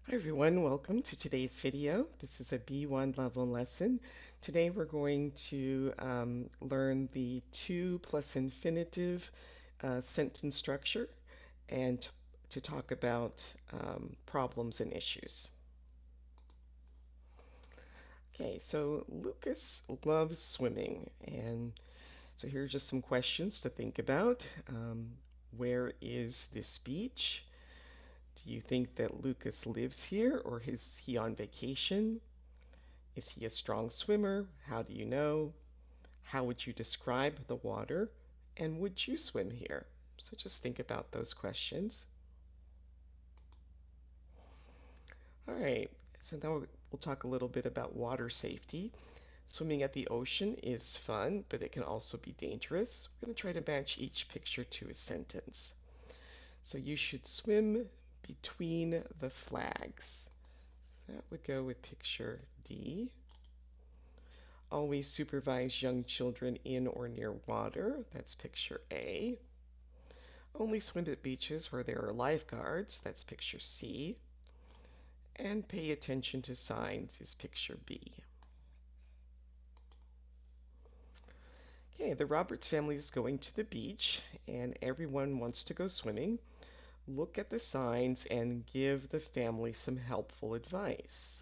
Hi everyone, welcome to today's video. This is a B1 level lesson. Today we're going to learn the to plus infinitive sentence structure and to talk about problems and issues. Okay, so Lucas loves swimming, and so here are just some questions to think about. Where is this beach? Do you think that Lucas lives here or is he on vacation? Is he a strong swimmer? How do you know? How would you describe the water? And would you swim here? So just think about those questions. All right, so now we'll talk a little bit about water safety. Swimming at the ocean is fun, but it can also be dangerous. We're going to try to match each picture to a sentence. So you should swim between the flags. That would go with picture D. Always supervise young children in or near water. That's picture A. Only swim at beaches where there are lifeguards. That's picture C. And pay attention to signs is picture B. Okay, the Roberts family is going to the beach and everyone wants to go swimming. Look at the signs and give the family some helpful advice.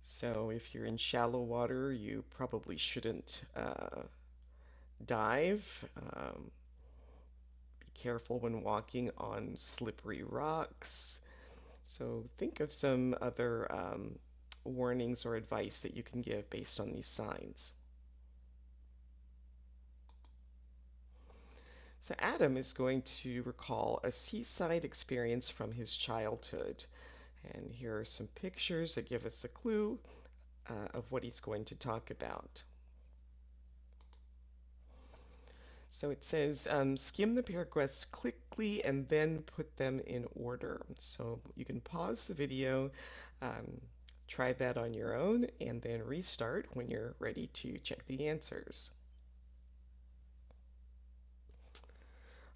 So if you're in shallow water, you probably shouldn't dive. Be careful when walking on slippery rocks. So think of some other warnings or advice that you can give based on these signs. So Adam is going to recall a seaside experience from his childhood. And here are some pictures that give us a clue of what he's going to talk about. So it says, skim the paragraphs quickly and then put them in order. So you can pause the video, um, try that on your own, and then restart when you're ready to check the answers.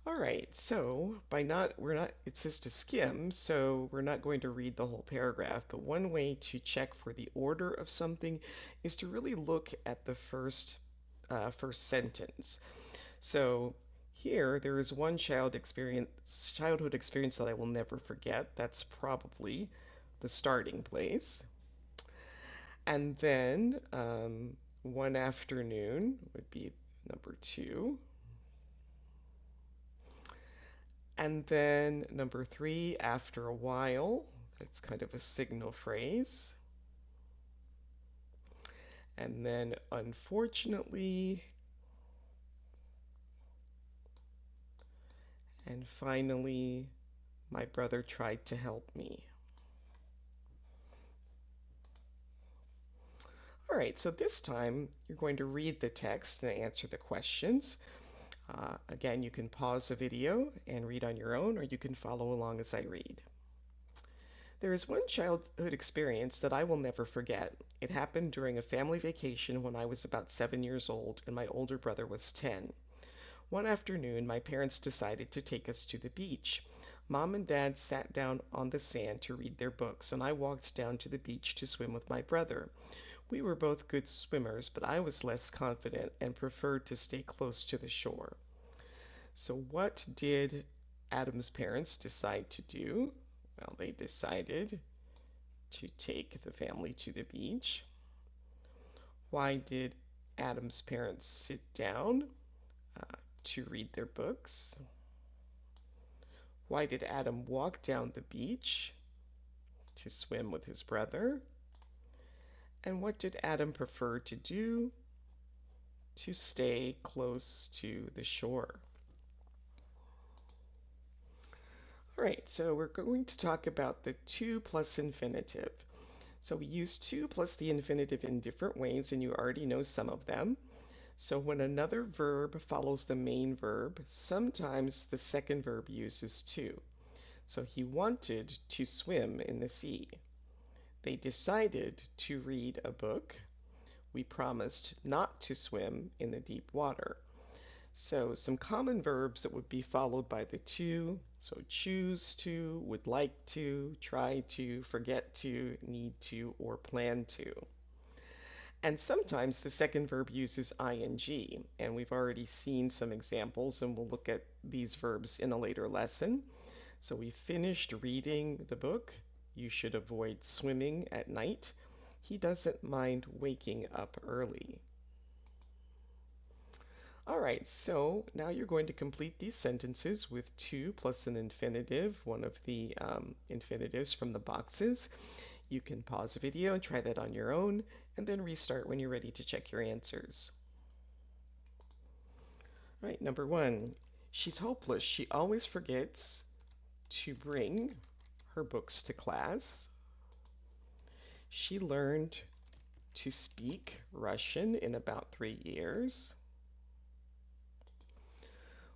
All right, so it says to skim, so we're not going to read the whole paragraph, but one way to check for the order of something is to really look at the first sentence. So here, there is one childhood experience that I will never forget. That's probably the starting place. And then one afternoon would be number two. And then number three, after a while. That's kind of a signal phrase. And then unfortunately, and finally, my brother tried to help me. All right, so this time you're going to read the text and answer the questions. Again, you can pause the video and read on your own, or you can follow along as I read. There is one childhood experience that I will never forget. It happened during a family vacation when I was about 7 years old and my older brother was 10. One afternoon, my parents decided to take us to the beach. Mom and Dad sat down on the sand to read their books, and I walked down to the beach to swim with my brother. We were both good swimmers, but I was less confident and preferred to stay close to the shore. So, what did Adam's parents decide to do? Well, they decided to take the family to the beach. Why did Adam's parents sit down to read their books? Why did Adam walk down the beach to swim with his brother? And what did Adam prefer to do? To stay close to the shore. All right, so we're going to talk about the to plus infinitive. So we use to plus the infinitive in different ways, and you already know some of them. So when another verb follows the main verb, sometimes the second verb uses to. So he wanted to swim in the sea. They decided to read a book. We promised not to swim in the deep water. So some common verbs that would be followed by the to. So choose to, would like to, try to, forget to, need to, or plan to. And sometimes the second verb uses ing, and we've already seen some examples, and we'll look at these verbs in a later lesson. So we finished reading the book. You should avoid swimming at night. He doesn't mind waking up early. All right, so now you're going to complete these sentences with to plus an infinitive, one of the infinitives from the boxes. You can pause the video and try that on your own, and then restart when you're ready to check your answers. All right, number one, she's hopeless. She always forgets to bring her books to class. She learned to speak Russian in about 3 years.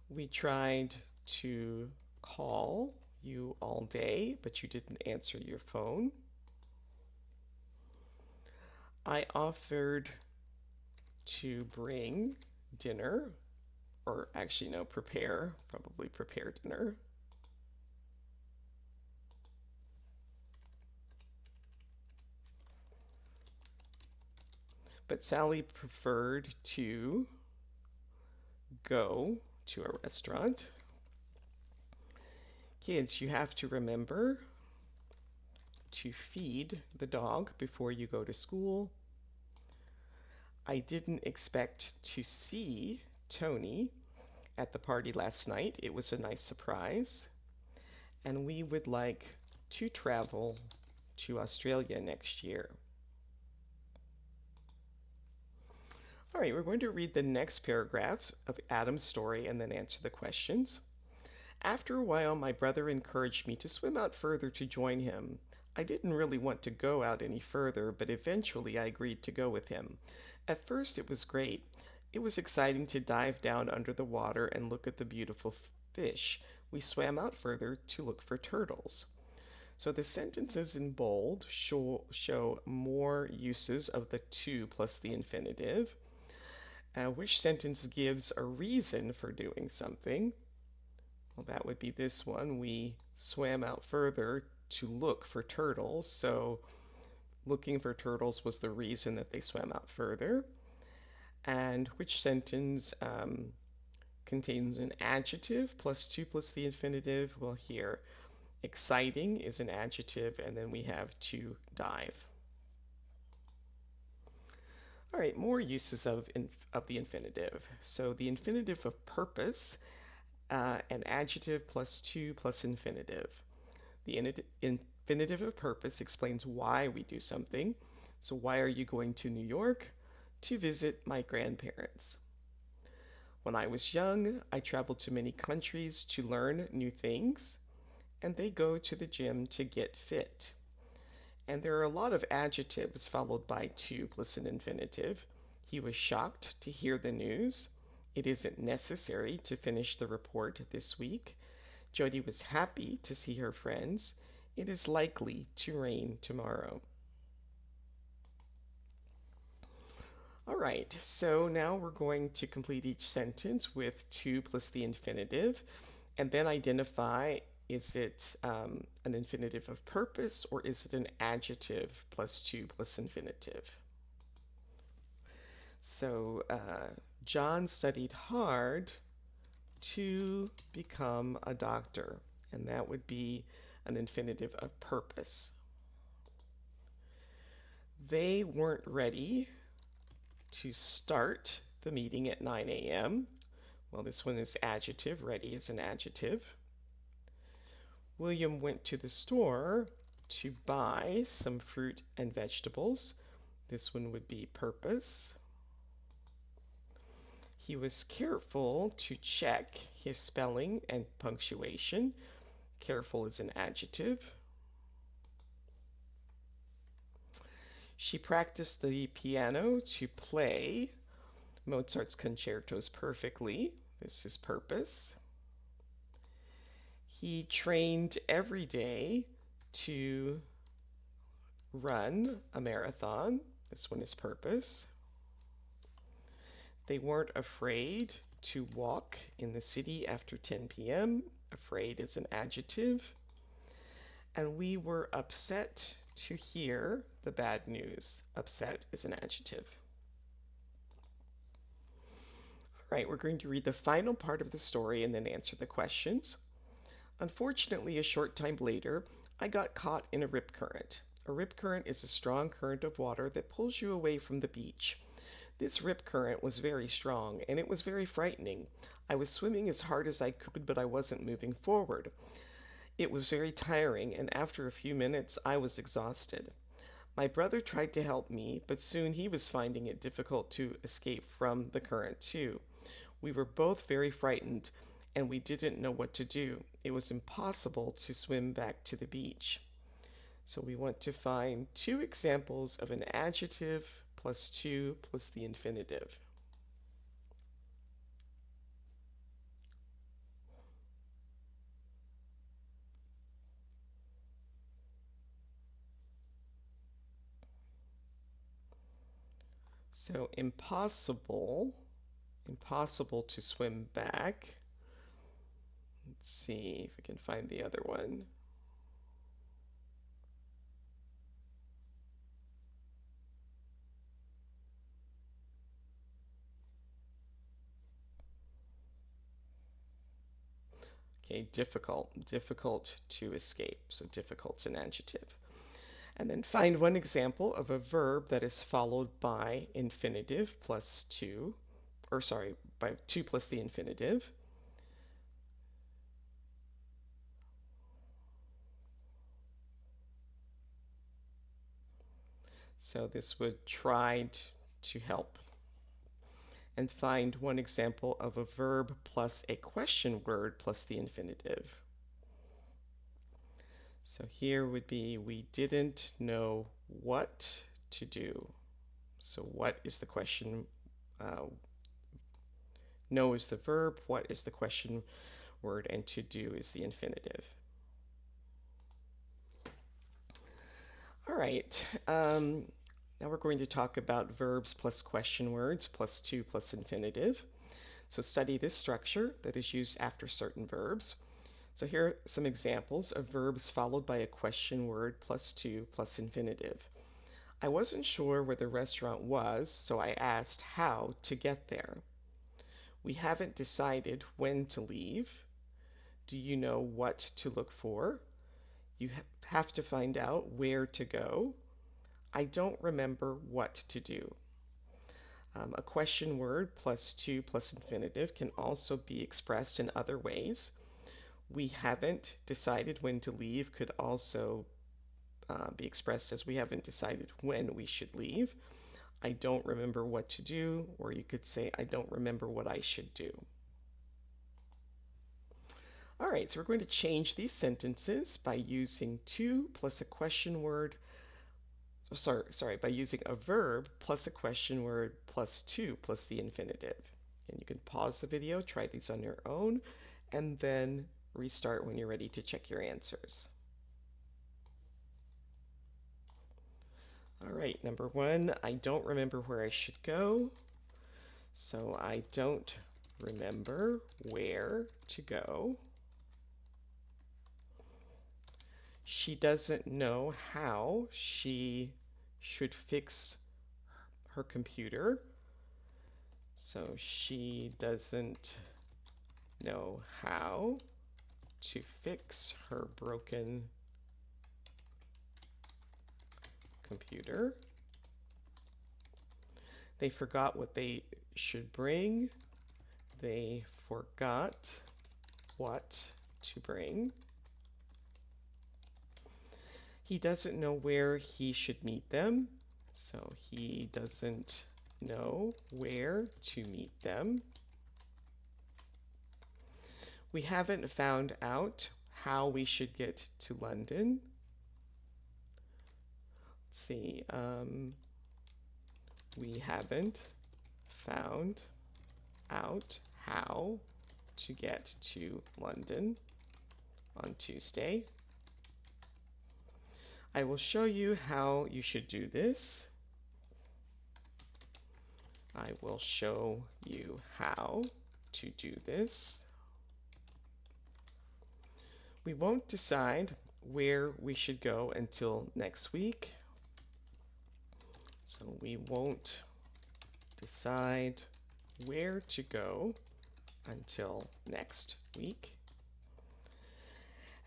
We tried to call you all day, but you didn't answer your phone. I offered to bring dinner, or actually, no, probably prepare dinner. But Sally preferred to go to a restaurant. Kids, you have to remember to feed the dog before you go to school. I didn't expect to see Tony at the party last night. It was a nice surprise. And we would like to travel to Australia next year. All right, we're going to read the next paragraphs of Adam's story and then answer the questions. After a while, my brother encouraged me to swim out further to join him. I didn't really want to go out any further, but eventually I agreed to go with him. At first, it was great. It was exciting to dive down under the water and look at the beautiful fish. We swam out further to look for turtles. So the sentences in bold show more uses of the to plus the infinitive. Which sentence gives a reason for doing something? Well, that would be this one. We swam out further to look for turtles. So looking for turtles was the reason that they swam out further. And which sentence contains an adjective plus to plus the infinitive? Well, here, exciting is an adjective, and then we have to dive. All right, more uses of the infinitive. So the infinitive of purpose, an adjective plus to plus infinitive. The infinitive of purpose explains why we do something. So why are you going to New York? To visit my grandparents. When I was young, I traveled to many countries to learn new things, and they go to the gym to get fit. And there are a lot of adjectives followed by to plus an infinitive. He was shocked to hear the news. It isn't necessary to finish the report this week. Jody was happy to see her friends. It is likely to rain tomorrow. All right, so now we're going to complete each sentence with to plus the infinitive, and then identify, is it an infinitive of purpose, or is it an adjective plus to plus infinitive? So John studied hard to become a doctor, and that would be an infinitive of purpose. They weren't ready to start the meeting at 9 a.m. Well, this one is adjective. Ready is an adjective. William went to the store to buy some fruit and vegetables. This one would be purpose. He was careful to check his spelling and punctuation. Careful is an adjective. She practiced the piano to play Mozart's concertos perfectly. This is purpose. He trained every day to run a marathon. This one is purpose. They weren't afraid to walk in the city after 10 p.m. Afraid is an adjective. And we were upset to hear the bad news. Upset is an adjective. All right, we're going to read the final part of the story and then answer the questions. Unfortunately, a short time later, I got caught in a rip current. A rip current is a strong current of water that pulls you away from the beach. This rip current was very strong, and it was very frightening. I was swimming as hard as I could, but I wasn't moving forward. It was very tiring, and after a few minutes, I was exhausted. My brother tried to help me, but soon he was finding it difficult to escape from the current, too. We were both very frightened, and we didn't know what to do. It was impossible to swim back to the beach. So we want to find two examples of an adjective plus to plus the infinitive. So impossible to swim back. Let's see if we can find the other one. Okay, difficult to escape. So difficult's an adjective. And then find one example of a verb that is followed by infinitive plus to, or sorry, by to plus the infinitive. So this would try to help. And find one example of a verb plus a question word plus the infinitive. So here would be we didn't know what to do. So what is the question? Know is the verb, what is the question word, and to do is the infinitive. All right, now we're going to talk about verbs plus question words plus to plus infinitive. So study this structure that is used after certain verbs. So here are some examples of verbs followed by a question word plus to plus infinitive. I wasn't sure where the restaurant was, so I asked how to get there. We haven't decided when to leave. Do you know what to look for? You have to find out where to go. I don't remember what to do. A question word plus to plus infinitive can also be expressed in other ways. We haven't decided when to leave could also be expressed as we haven't decided when we should leave. I don't remember what to do, or you could say I don't remember what I should do. All right, so we're going to change these sentences by using to plus a question word. By using a verb plus a question word plus to plus the infinitive. And you can pause the video, try these on your own, and then restart when you're ready to check your answers. All right, number one, I don't remember where I should go. So I don't remember where to go. She doesn't know how she should fix her computer. So she doesn't know how to fix her broken computer. They forgot what they should bring. They forgot what to bring. He doesn't know where he should meet them. So he doesn't know where to meet them. We haven't found out how we should get to London. Let's see. We haven't found out how to get to London on Tuesday. I will show you how you should do this. I will show you how to do this. We won't decide where we should go until next week. So we won't decide where to go until next week.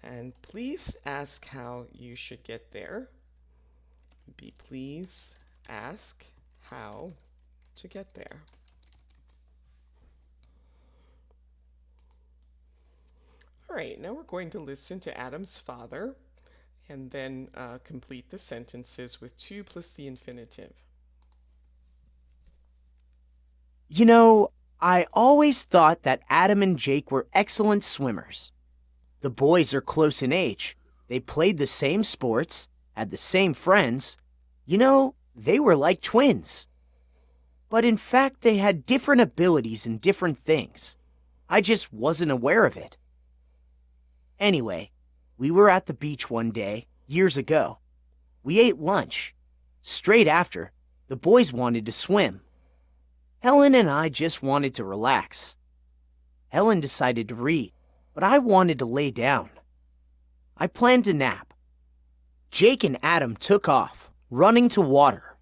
And please ask how you should get there. Please ask how to get there. All right, now we're going to listen to Adam's father and then complete the sentences with to plus the infinitive. You know, I always thought that Adam and Jake were excellent swimmers. The boys are close in age. They played the same sports, had the same friends. You know, they were like twins. But in fact, they had different abilities in different things. I just wasn't aware of it. Anyway, we were at the beach one day, years ago. We ate lunch. Straight after, the boys wanted to swim. Helen and I just wanted to relax. Helen decided to read, but I wanted to lay down. I planned to nap. Jake and Adam took off, running to water.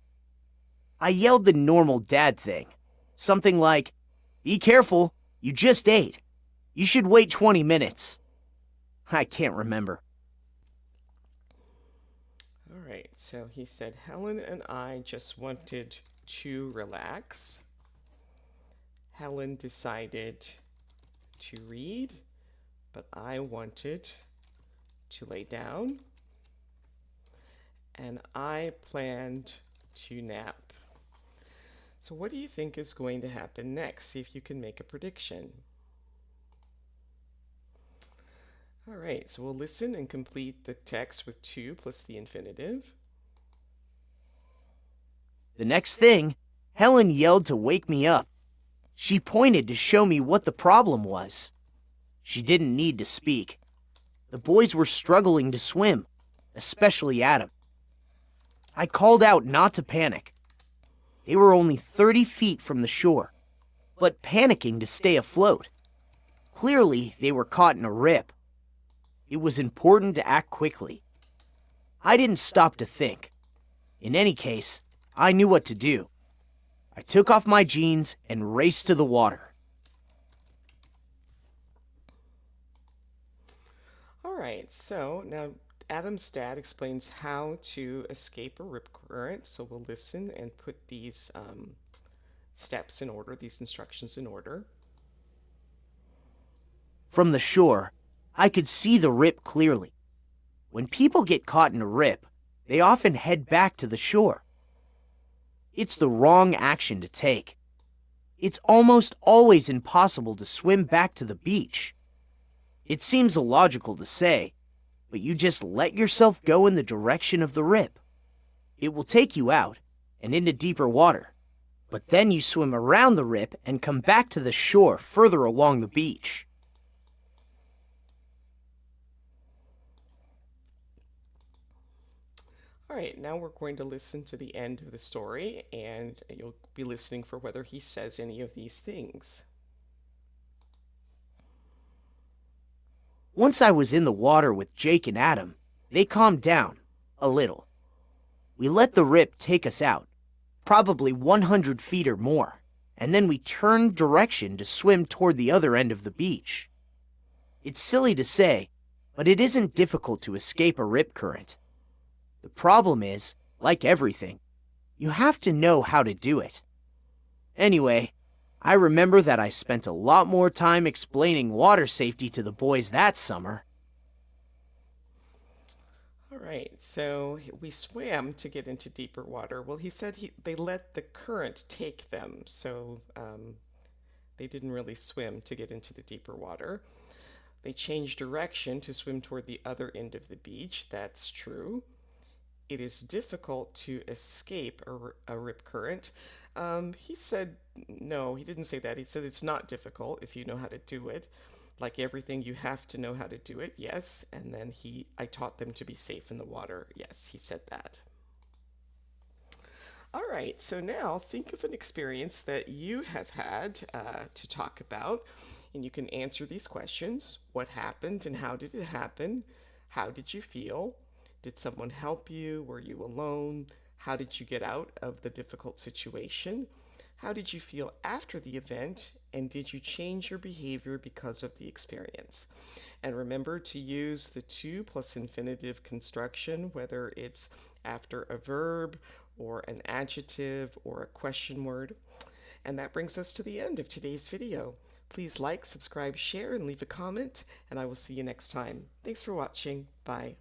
I yelled the normal dad thing, something like, "Be careful, you just ate. You should wait 20 minutes. I can't remember. All right, so he said, Helen and I just wanted to relax. Helen decided to read, but I wanted to lay down. And I planned to nap. So what do you think is going to happen next? See if you can make a prediction. All right, so we'll listen and complete the text with to plus the infinitive. The next thing, Helen yelled to wake me up. She pointed to show me what the problem was. She didn't need to speak. The boys were struggling to swim, especially Adam. I called out not to panic. They were only 30 feet from the shore, but panicking to stay afloat. Clearly, they were caught in a rip. It was important to act quickly. I didn't stop to think. In any case, I knew what to do. I took off my jeans and raced to the water. All right, so now Adam's dad explains how to escape a rip current. So we'll listen and put these steps in order, these instructions in order. From the shore, I could see the rip clearly. When people get caught in a rip, they often head back to the shore. It's the wrong action to take. It's almost always impossible to swim back to the beach. It seems illogical to say, but you just let yourself go in the direction of the rip. It will take you out and into deeper water, but then you swim around the rip and come back to the shore further along the beach. All right, now we're going to listen to the end of the story, and you'll be listening for whether he says any of these things. Once I was in the water with Jake and Adam, they calmed down, a little. We let the rip take us out, probably 100 feet or more, and then we turned direction to swim toward the other end of the beach. It's silly to say, but it isn't difficult to escape a rip current. The problem is, like everything, you have to know how to do it. Anyway, I remember that I spent a lot more time explaining water safety to the boys that summer. All right, so we swam to get into deeper water. Well, he said they let the current take them, so they didn't really swim to get into the deeper water. They changed direction to swim toward the other end of the beach. That's true. It is difficult to escape a rip current. He said, no, he didn't say that. He said it's not difficult if you know how to do it. Like everything, you have to know how to do it, yes. And then I taught them to be safe in the water. Yes, he said that. All right, so now think of an experience that you have had to talk about, and you can answer these questions. What happened and how did it happen? How did you feel? Did someone help you? Were you alone? How did you get out of the difficult situation? How did you feel after the event? And did you change your behavior because of the experience? And remember to use the to plus infinitive construction, whether it's after a verb or an adjective or a question word. And that brings us to the end of today's video. Please like, subscribe, share, and leave a comment, and I will see you next time. Thanks for watching. Bye.